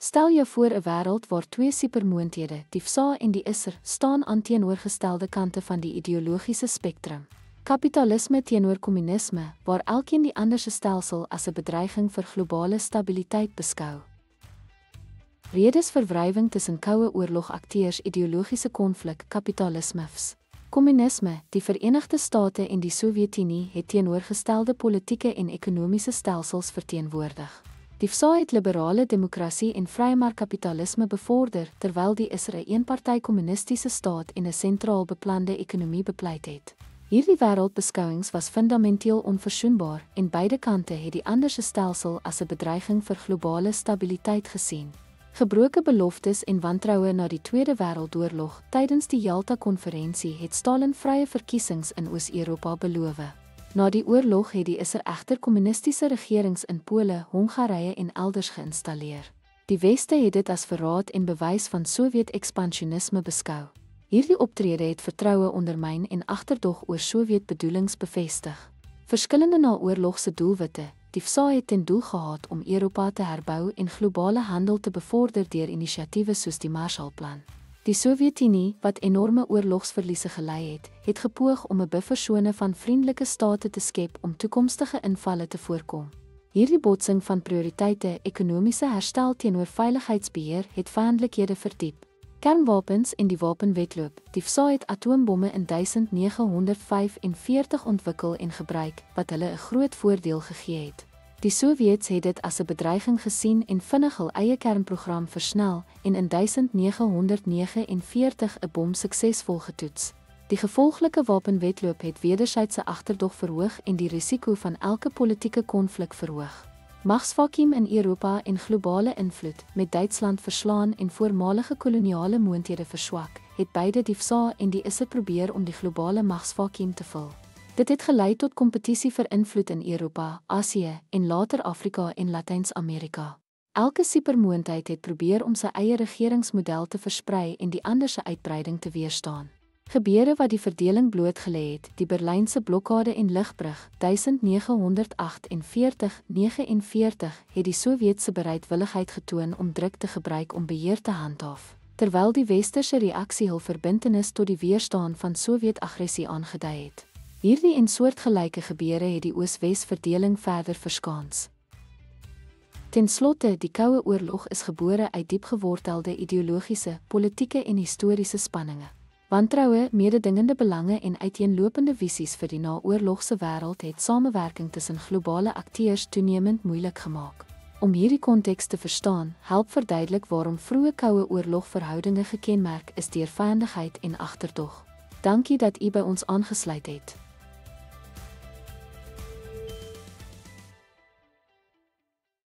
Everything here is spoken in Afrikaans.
Stel jou voor 'n wêreld waar twee supermoondhede, die FSA en die ISR, staan aan teenoorgestelde kante van die ideologiese spektrum. Kapitalisme teenoor kommunisme, waar elkeen die ander se stelsel as 'n bedreiging vir globale stabiliteit beskou. Redes vir wrywing tussen Koue Oorlog akteurs, ideologiese konflik, kapitalisme FS. Kommunisme, die Verenigde State en die Sowjetunie het teenoorgestelde politieke en ekonomiese stelsels verteenwoordig. Die FSA het liberale demokrasie en vrymarkkapitalisme bevorder, terwyl die ISR 'n eenparty kommunistiese staat en 'n sentraal beplande ekonomie bepleit het. Hierdie wêreldbeskouings was fundamenteel onversoenbaar en beide kante het die ander se stelsel as 'n bedreiging vir globale stabiliteit gesien. Gebroke beloftes en wantroue na die Tweede Wêreldoorlog. Tydens die Jalta-konferensie het Stalin vrye verkiesings in Oos-Europa beloof. Na die oorlog het die ISR egter kommunistiese regerings in Pole, Hongarye en elders geïnstalleer. Die Weste het dit as verraad en bewys van Sowjet-ekspansionisme beskou. Hierdie optrede het vertroue ondermyn en agterdog oor Sowjet-bedoelings bevestig. Verskillende naoorlogse doelwitte. Die FSA het ten doel gehad om Europa te herbou en globale handel te bevorder deur inisiatiewe soos die Marshallplan. Die Sowjetunie, wat enorme oorlogsverliese gelei het gepoog om 'n buffersone van vriendelike state te skep om toekomstige invalle te voorkom. Hierdie botsing van prioriteite, ekonomiese herstel teenoor veiligheidsbeheer, het vyandelikhede verdiep. Kernwapens en die wapenwetloop. Die FSA het atoombomme in 1945 ontwikkel en gebruik, wat hulle 'n groot voordeel gegee het. Die Sowjets het dit as 'n bedreiging gesien en vinnig hul eie kernprogram versnel en in 1949 'n bom suksesvol getoets. Die gevolglike wapenwetloop het wederwysydse agterdog verhoog en die risiko van elke politieke konflik verhoog. Magsvakuum in Europa en globale invloed, met Duitsland verslaan en voormalige koloniale moondhede verswak, het beide die FSA en die ISR probeer om die globale magsvakuum te vul. Dit het gelei tot kompetisie vir invloed in Europa, Asië en later Afrika en Latyns-Amerika. Elke supermoondheid het probeer om sy eie regeringsmodel te versprei en die ander se uitbreiding te weerstaan. Gebeure wat die verdeling blootgelê het, die Berlynse blokkade en lugbrug, 1948-49, het die Sowjetse bereidwilligheid getoon om druk te gebruik om beheer te handhaaf, terwyl die westerse reaksie hul verbintenis tot die weerstaan van Sowjet-aggressie aangedui het. Hierdie en soortgelyke gebeure het die Oos-Wes verdeling verder verskaans. Ten slotte, die Koue Oorlog is gebore uit diepgewortelde ideologiese, politieke en historiese spanninge. Wantroue, mededingende belange en uiteenlopende visies vir die naoorlogse wêreld het samewerking tussen globale akteurs toenemend moeilik gemaak. Om hierdie konteks te verstaan, help verduidelik waarom vroeë Koue Oorlog verhoudinge gekenmerk is deur vyandigheid en agterdog. Dankie dat u by ons aangesluit het.